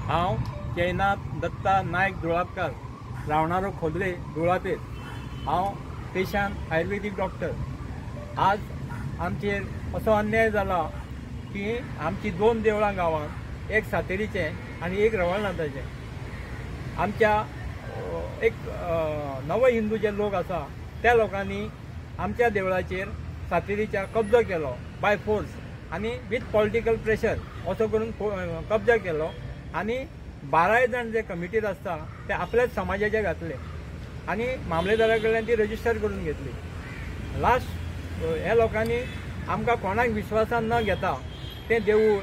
हांव जयनाथ दत्ता नायक धुळापकार रावणारो खोदले धुळातेर। हांव पेशांत आयुर्वेदीक डॉक्टर। आज आमचेर असो अन्याय जाला की आमची 2 देवळां गांवांत, एक सातेरीचें आनी एक रवळनाथाचें। आमच्या एक नव हिंदू जे लोक आसा त्या लोकांनी आमच्या देवळाचेर सातेरीच्या कब्जो केलो बाय फोर्स आनी विथ पॉलिटिकल प्रेशर असो करून कब्जा केलो आनी 12 जण जे कमिटीर आसता ते आपल्याच समाजाचे घातले आनी मामलेदारा कडल्यान ती रजिस्टर करून घेतली। लास्ट ह्या लोकांनी आमकां कोणाक विश्वासान न घेता तें देवूळ,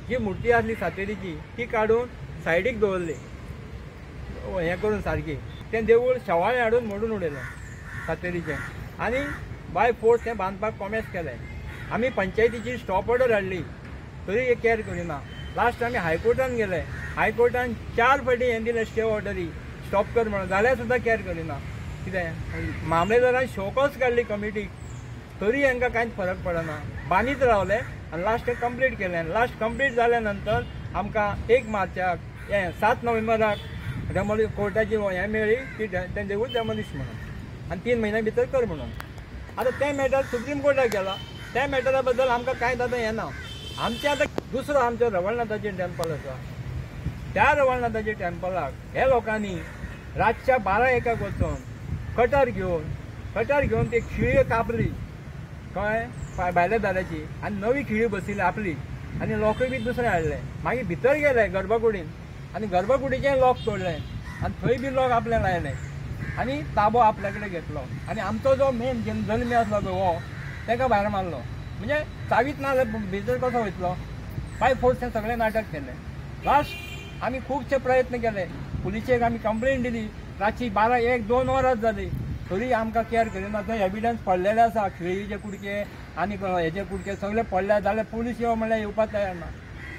जी मुर्ती आसली सातेरीची ती काडून सायडीक दवरली, हें करून सारकी। तें देवूळ शेवाळें हाडून मोडून उडयलें सातेरीचें आनी बाय फोर्स तें बांदपाक कॉमेस केलें। आमी पंचायतीची स्टॉप ऑर्डर हाडली तरी केअर करिना। लास्ट आमी हायकोर्टान गेले, हायकोर्टान 4 फावटी हें दिलें स्टे ऑर्डरी स्टॉप कर म्हणून, जाल्यार सुद्दां केअर करिना। कितें मामलेदारान शोकॉस काडली कमिटीक तरी हांकां कांयच फरक पडना, बांदीत रावले आनी लास्ट कंप्लीट केलें। लास्ट कंप्लीट जाल्या नंतर आमकां 1 मार्चाक 7 नोव्हेंबराक डेमोलिश कोर्टाची हें मेळ्ळी की तें देवूळ डेमोलिश म्हणून आनी 3 म्हयन्या भितर कर म्हणून। आतां तें मॅटर सुप्रीम कोर्टाक गेला, त्या मॅटरा बद्दल आमकां कांयच आतां हें ना। आमचें आतां दुसरो आमचो रवळनाथाचें टेम्पल आसा, त्या रवळनाथाच्या टेम्पलाक हे लोकांनी रातच्या 12-1 वचून कटर घेवन ती खिळी कापली कळ्ळें भायल्या दाराची आनी नवी खिळी बसयली आपली आनी लॉकूय बी दुसरें हाडलें। मागीर भितर गेले गर्भकुडीन आनी गर्भकुडीचें लॉक तोडलें आनी थंय बी लॉक आपल्याक लायलें आनी ताबो आपल्या कडेन घेतलो आनी आमचो जो मेन जल्मी आसलो पळय हो ताका भायर मारलो। म्हणजे चावीत ना जाल्यार भितर कसो वयतलो, बाय फोर्स तें सगळें नाटक केलें। लास्ट आमी खुबशे प्रयत्न केले, पुलिशेक आमी कंप्लेंट दिली, रातची 12-1-2 वरां जाली तरी आमकां केअर करिना। थंय एविडन्स पडलेले आसा, खिळीचे कुडके आनी हेचे कुडके सगळे पडले, जाल्यार पुलीस येवं म्हणल्यार येवपाक तयार ना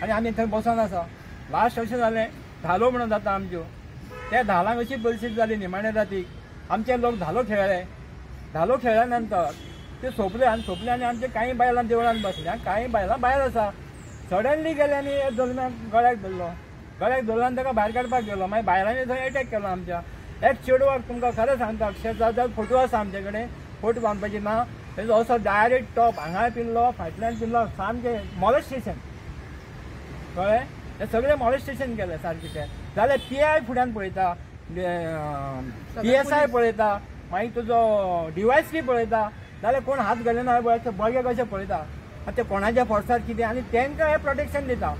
आनी आमी थंय बसून आसा। लास्ट अशें जालें धालो म्हणून जाता आमच्यो, त्या धालांक अशी परिस्थिती जाली निमाणे रातीक आमचे लोक धालो खेळ्ळ्या नंतर ते सोंपले आनी आमचे कांय बायलां देवळान बसले आनी कांय बायलां भायर आसा। सडनली गेले आनी हे जल्म्याक गळ्याक धरलो आनी ताका भायर काडपाक गेलो। मागीर बायलांनी थंय एटॅक केलो आमच्या एक चेडवाक। तुमकां खरें सांगता अक्षरशः फोटो आसा आमचे कडेन, फोटो बांदपाची ना, तेजो असो डायरेक्ट टॉप हांगा पिल्लो, फाटल्यान पिल्लो, सामकें मॉलेस्टेशन कळ्ळें। हे सगळें मॉलेस्टेशन केलें सारकें तें। जाल्यार PI फुड्यान पळयता, PSI पळयता, मागीर तुजो DYSP पळयता, जाल्यार कोण हात घालिना बळगे कशें पळयता। आतां ते कोणाच्या फोर्सार कितें आनी तांकां हें प्रोटेक्शन दिता।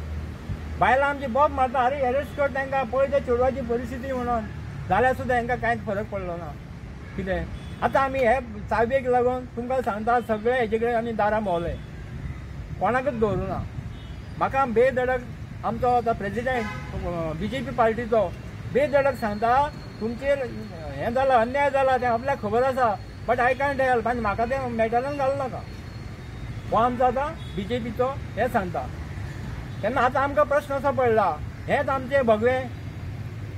बायलां आमची बॉब मारता, अरे अरेस्ट कर तांकां, पळय त्या चेडवाची परिस्थिती म्हणून, जाल्यार सुद्दां हांकां कांयच फरक पडलो ना। कितें आतां आमी हे चावेक लागून तुमकां सांगता सगळे हेजे कडेन आमी दारां भोंवले, कोणाकच दवरूना। म्हाका बेधडक आमचो आतां प्रेसिडेंट BJP पार्टीचो बेधडक सांगता तुमचेर हें जाला, अन्याय जाला, तें आपल्याक खबर आसा, बट आय कांट हेल्प, आनी म्हाका तें मॅटरान घालूं नाका। हो आमचो आतां BJPचो हें सांगता। तेन्ना आतां आमकां प्रश्न असो पडला, हेंच आमचें भगवे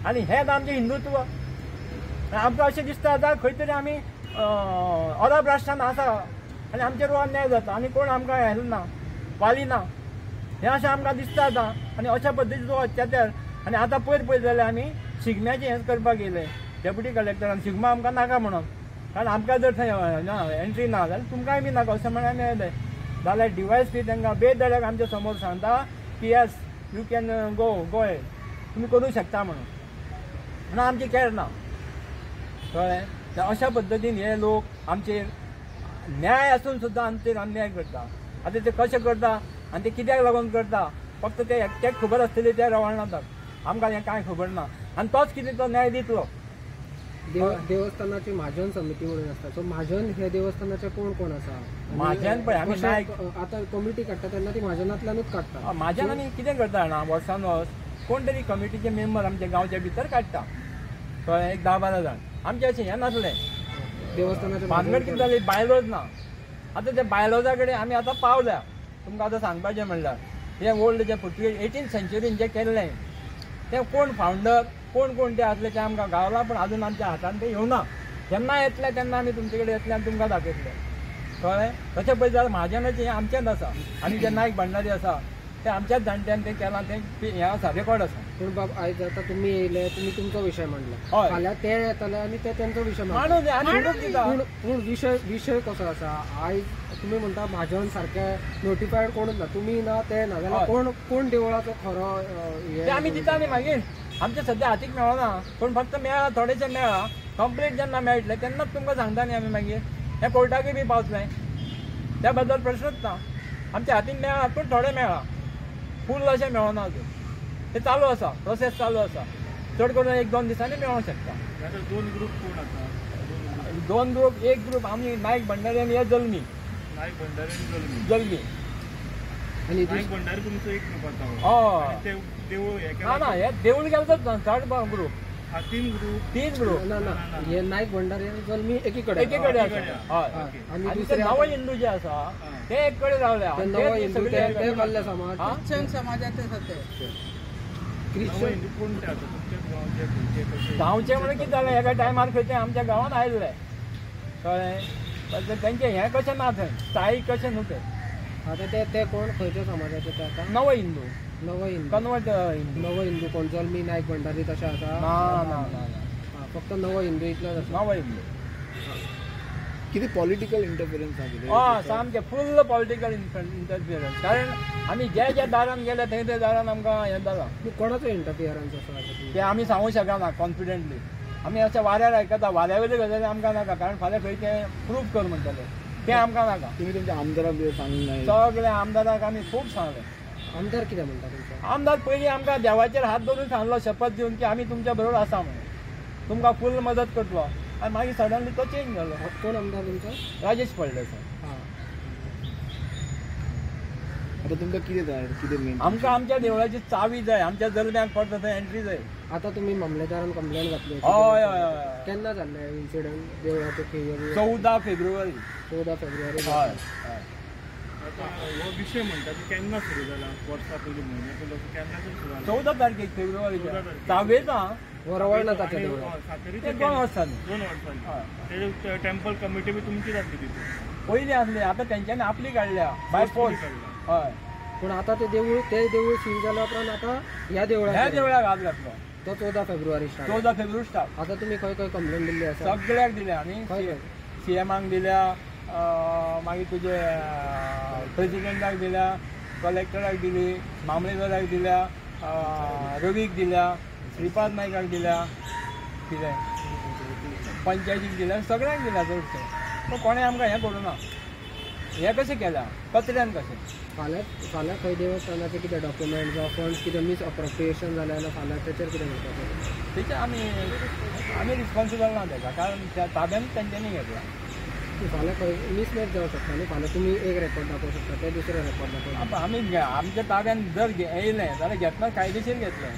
आनी हेंच आमचें हिंदुत्व। आमकां अशें दिसता आतां खंय तरी आमी अरब राष्ट्रांत आसा आनी आमचेर अन्याय जाता आनी कोण आमकां हें ना, वालिना, हें अशें आमकां दिसता आतां। आनी अशा पद्दतीचो अत्याचार आनी आतां पयर जाल्यार आमी शिगम्याचें हें करपाक येयले डेप्युटी कलेक्टरान, शिगमा आमकां नाका म्हणून, कारण आमकां जर थंय एंट्री ना जाल्यार तुमकांय बी नाका अशें म्हणून आमी येयले। जाल्यार DYSP तांकां बेधडक आमच्या समोर सांगता की yes you can go head, तुमी करूंक शकता म्हणून आमची केअर ना कळ्ळें। अशा पद्दतीन हे लोक आमचेर न्याय आसून सुद्दां आमचेर अन्याय करता। आतां ते कशें करता आनी ते कित्याक लागून करता फक्त ते एकट्याक खबर आसतली, त्या रवळनाथाक, आमकां हें कांय खबर ना। आनी तोच कितें तो न्याय दितलो देवस्थानाची महाजन समिती म्हणून असता. सो महाजन हे देवस्थानाचे कोण कोण असा? महाजन पळय आमी नायक आता कमिटी काडटा तेन्ना ती महाजनांतल्यानूच काडटा. महाजन आमी कितें करता जाणा, वर्सान वर्स कोण तरी कमिटीचे मेंबर आमच्या गांवच्या भितर काडटा. कळ्ळें, एक 10-12 जाण. आमचें अशें हें नासलें. देवस्थानाचे भानगड कितें जाली, बायलोज ना. आतां त्या बायलोजा कडेन आमी आतां पावल्या. तुमकां आतां सांगपाचें म्हणल्यार हे ओल्ड जे पुर्तुगेज 18th सेंच्युरीन जे केल्लें तें कोण फावंडर कोण ते आसले ते आमकां गावला, पण अजून आमच्या हातान ते येवना. जेन्ना येतले तेन्ना आमी तुमचे कडेन येतले आनी तुमकां दाखयतले. कळ्ळें, तशें पळयत जाल्यार महाजनाचें हें आमचेंच आसा. आनी जे नायक भंडारी आसा ते आमच्याच जाणट्यान तें केलां, तें हें आसा, रेकॉर्ड आसा. पूण बाब आयज आतां तुमी येयले, तुमी तुमचो विशय मांडला. हय. फाल्यां ते येतले आनी ते तेंचो विशय मांडून दे, आमी म्हणून दिता. पूण विशय कसो आसा? आयज तुमी म्हणटा महाजन सारके नोटिफायड कोणूच ना, तुमी ना ते ना जाल्यार कोण देवळाचो खरो ते आमी दिता न्ही मागीर. आमचे सद्या हातीक मेळना, पूण फक्त मेळ्ळा, थोडेशे मेळ्ळा. कंप्लीट जेन्ना मेळटले तेन्नाच तुमकां सांगता न्ही आमी मागीर. हें कोर्टाकय बी पावतलें, त्या बद्दल प्रश्नच ना. आमच्या हातीन मेळ्ळा, पूण थोडे मेळ्ळा, फूल अशें मेळना अजून. ते चालू आसा, प्रोसेस चालू आसा. चड करून 1-2 दिसांनी मेळोंक शकता. 2 ग्रुप कोण आसा? 2 ग्रुप, एक ग्रुप आमी नायक भंडारी आनी हे जल्मी. नायक भंडारी आनी जल्मी आनी नायक भंडारी तुमचो एक ग्रुप आसा. हय. ते देवूळ ना हे देवूळ गेलतोच ना, थर्ड ग्रुप. 3 ग्रुप ना हे नायक भंडारी आनी जल्मी एकीकडे एकीकडे आसा. हय. आनी आनी ते दुसरे नव हिंदू जे आसा ते एक कडेन रावल्या. नवो हिंदू ते मारले समाज ख्रिश्चन समाजाचे खाते. ख्रिश्चन हिंदू कोणते आसा तुमच्या गांवचे खंयचे कशे? गांवचे म्हणून कितें जालें, एका टायमार खंय ते आमच्या गांवांत आयिल्ले. कळ्ळें, पण तेंचे हें कशें ना थंय, स्थायीक कशें न्हू ते. आता ते कोण खंयच्या समाजाचे ते आता? नव हिंदू, नवो हिंदू. कन्वर्ट हिंदू. नवो हिंदू कोण जल्मी नायक भंडारी तशें आसा? ना फक्त नवो हिंदू इतलोच आसा. नव हिंदू. किती पॉलिटिकल इंटरफिरन्स हय, सामकें फुल्ल पॉलिटिकल इंटरफिरन्स. कारण आमी ज्या दारान गेले थंय दारान आमकां हें जालां. कोणाचो इंटरफियरन्स आसा? ते आमी सांगूंक शकना कॉन्फिडेंटली. आमी अशें वाऱ्यार आयकता, वाऱ्या वयले गजाली आमकां नाका, कारण फाल्यां खंय तें प्रूफ कर म्हणटले तें आमकां नाका. तुम्ही तुमच्या आमदाराक सांगूंक नाही? सगळ्या आमदाराक आमी खूब सांगलें. आमदार कितें म्हणटा तुमचो? आमदार पयलीं आमकां देवाचेर हात धरून सांगलो, शपथ दिवन की आमी तुमच्या बरोबर आसा म्हणून, तुमकां फूल मदत करतलो. आनी मागीर सडनली तो चेंज जालो. कोण आमदार तुमचो? राजेश फळदेसाय. आता तुमकां कितें जाय? कितें मेन? आमकां आमच्या देवळाची चावी जाय, आमच्या जल्म्याक पडटा थंय एंट्री जाय. आता तुमी मामलेदारान कंप्लेंट घातली. हय हय हय. केन्ना जाल्ले इन्सिडंट देवळाचे? 14 फेब्रुवारी. 14 फेब्रुवारी. हय. आता हो विषय म्हणटा तो केन्ना सुरू जाला? वर्सा पयलीं म्हयने पयलीं केन्नाच्यान सुरू जाला? 14 तारखेक फेब्रुवारीच्या 14 तारखेक. चावेचा वरवळना ताच्या देवळात. सातेरीचे ते 2 वर्सांनी. 2 वर्सांनी. ते टेम्पल कमिटी बी तुमचीच आसली तितून? पयलीं आसली, आतां तेंच्यांनी आपली काडल्या बाय फोर्स. हय. पूण आता ते देवूळ सील जाल्या उपरांत आता ह्या देवळात हात घातलो. तो 14 फेब्रुवारी स्टार्ट. 14 February start. आता तुम्ही खंय कंप्लेंट दिल्ली आसा? सगळ्याक दिल्या आमी. खंय? CMाक दिल्या, मागीर तुजे प्रेसिडेंटाक दिल्या, कलेक्टराक दिली, मामलेदाराक दिल्या, रवीक दिल्या, श्रीपाद नायकाक दिल्या, कितें पंचायतीक दिल्या, सगळ्यांक दिल्या चडशे. पूण कोणें आमकां हें करूं ना. हें कशें केल्या कचऱ्यान कशें. फाल्यां खंय देवस्थानाचे कितें डॉक्युमेंट्स वा फंड्स कितें मिस अप्रोप्रिएशन जालें जाल्यार फाल्यां तेचेर कितें करपाचें? तेचे आमी रिस्पॉन्सिबल ना तेका, कारण त्या ताब्यान तेंच्यांनी घेतला. फाल्यां खंय मिसमॅच जावं शकता न्ही. फाल्यां तुमी एक रेकॉर्ड दाखोवं शकता, ते दुसरे रेकॉर्ड दाखोवं. आमी आमच्या ताब्यान जर येयलें जाल्यार घेतना कायदेशीर घेतलें.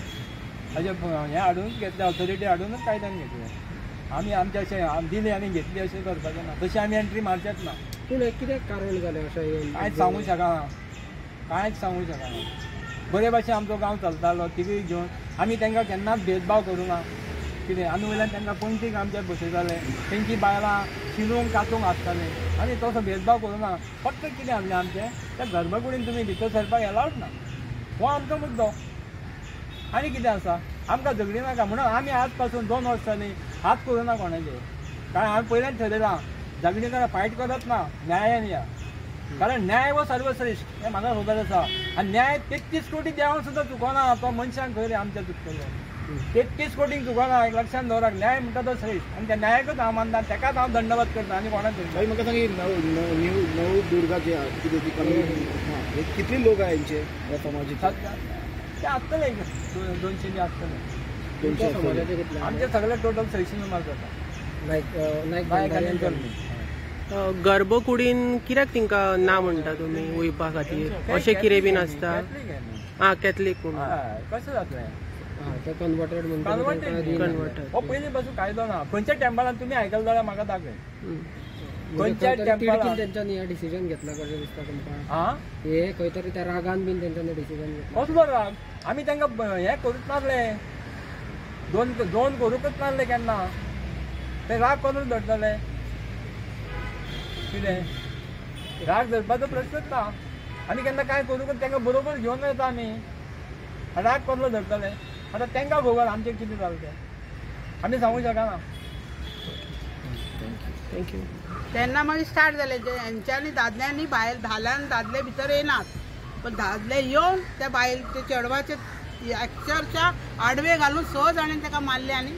अशें हें हाडूनच घेतलें, ऑथॉरिटी हाडूनच कायद्यान घेतलें. आमी आमचे अशें दिली आनी घेतली अशें करपाचें ना. तशी आमी एंट्री मारचेच ना. पूण कितें कारण जालें अशें? कांयच सांगूंक शकना, कांयच सांगूंक शकना. बरे भाशेन आमचो गांव चलतालो, तिगूय घेवन आमी तांकां केन्नाच भेदभाव करूं ना. कितें आमी वयल्यान तांकां पणटीक आमच्या बसयताले, तेंची बायलां शिनूंक कातूंक आसताले. आमी तसो भेदभाव करूं ना. फक्त कितें आसलें आमचें, त्या गर्भकुडीन तुमी भितर सरपाक अलावड ना, हो आमचो मुद्दो. आनी कितें आसा, आमकां झगडी नाका म्हणून आमी आज पासून 2 वर्सांनी हात करूं ना कोणाचेर. कारण हांवें पयलेंच थरयलां, झगडी करा, फायट करत ना, न्यायान या. कारण न्याय हो सर्वश्रेष्ठ हें म्हाका खबर आसा. आनी न्याय 33 कोटी देवान सुद्दां चुकोना, तो मनशांक खंय रे आमच्या चुकतलो. 33 कोटींक चुकोना, एक लक्षांत दवराक. न्याय म्हणटा तो श्रेष्ठ, आनी त्या न्यायाकूच हांव मानता, तेकाच हांव धन्यवाद करता आनी कोणाक भाई म्हाका सांग, नवदुर्गाचे कितें ती कमिटी कितले लोक आहे यांचे या समाजाचे? ते आसतले 200 बी आसतले. तुमच्या समाजाचे कितले? आमचे सगळे टोटल 600 मेंबर्स जाता. नायक नायक आनी जल्मी. जल्मी. गर्भकुडीन कित्याक तिंका ना म्हणटा तुमी वयपा खातीर अशें कितें बीन आसता? कॅथलीक म्हणून. कशें जातलें? ते कन्वर्टेड म्हणटा कन्वर्टेड. हो पयलीं पासून कायदो ना. खंयच्या टेंपलान तुमी आयकला जाल्यार म्हाका दाखय. खंयच्या तिडकीन टेंपलान तेंच्यांनी हे डिसिजन घेतला कशें दिसता तुमकां? हा हे खंय तरी त्या रागान बीन तेंच्यांनी डिसिजन घेतला. कसलो राग? आमी तांकां हें करूच नासले. दोन करूकच नासले केन्ना. ते राग करून धरतले कितें? राग धरपाचो प्रश्नच ना. आमी केन्ना काय करूकच तांकां बरोबर घेवन येता आमी. राग कसलो धरतले? आतां तांकां खबर आमचें कितें जालें तें. आमी सांगूंक शकना. थँक्यू. तेन्ना मागीर स्टार्ट जालें हेंच्यांनी दादल्यांनी भायर धाल्यान दादले भितर येनात पण दादले येवन त्या बायल त्या चेडवाचे अक्षरशः आडवे घालून 6 जाणांनी ताका मारले आनी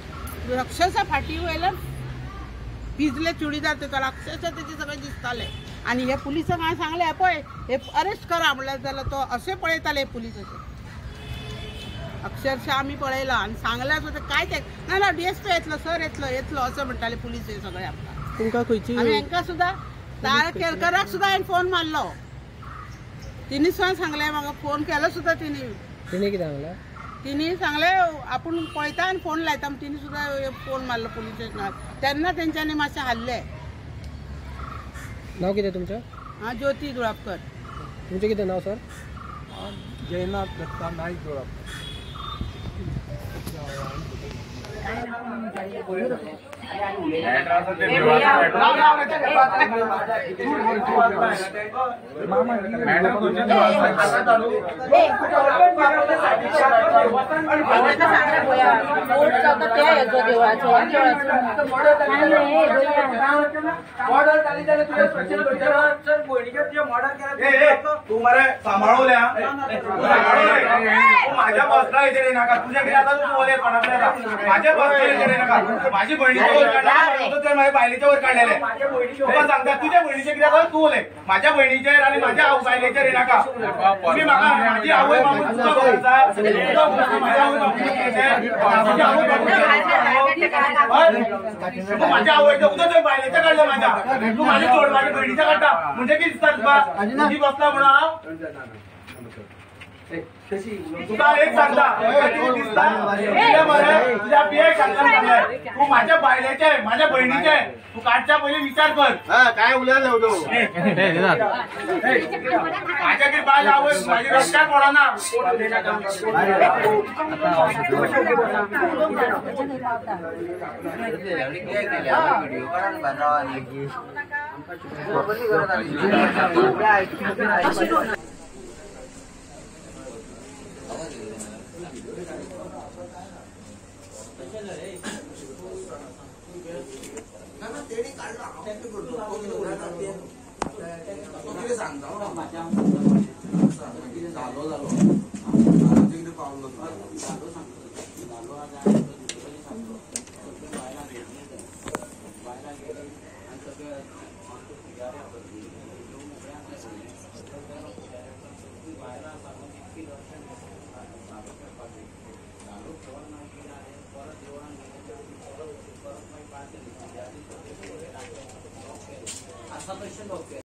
अक्षरशः फाटी वयल्यान भिजले चुडीदार त्याला अक्षरशः त्याचे सगळे दिसताले आणि हे पुलिसांक हांवें सांगलें पळय हे अरेस्ट करा म्हणल्यार जाल्यार तो अशें पळयताले पुलीस अशें अक्षरशः आमी पळयलां आनी सांगल्यार सुद्दां काय ते ना ना DSP येतलो सर येतलो असं म्हणटाले पुलीस हे सगळे आमकां तुमकां खंयची आनी हांकां सुद्दां केरकराक सुद्दां हांवें फोन मारलो तिणी सुद्दां सांगलें म्हाका फोन केलो सुद्दां तिणी कितें सांगलें? तिणी सांगलें आपूण पळयता आनी फोन लायता म्हण तिणी सुद्दां फोन मारलो पुलीस स्टेशनार तेन्ना तेंच्यांनी मातशें हाडलें. नाव कितें तुमचें? ज्योती दुळापकर. तुमचें कितें नाव सर? जयनाथ दत्ता नायक जोळापकर. तू मरे सांभाळवल्या माझ्या बसला इथे नका तुझ्या घरी आता तू बोले माझ्या बसला इथे नका माझी बहिणीच्या वर काढला माझ्या बायलेच्या वर काढलेले तुला सांगता तुझ्या बहिणीचे किती तू बोले माझ्या बहिणीचे आणि माझ्या आऊ बायलेचे रे नका तुम्ही माझी आवय बाबू तुझा माझ्या आवयचं उद्या तुम्ही बायलेच्या काढलं माझ्या तू माझी जोड माझ्या बहिणीच्या काढता म्हणजे किती दिसतात तुझी बसला म्हणा तुला एक सांगता तुझ्या बिया सांगता तू माझ्या बायलेचे आहे माझ्या बहिणीचे आहे तू काढच्या पहिले विचार कर काय उलायला लावतो माझ्या घरी बाय आवड माझी रस्त्यात पडा ना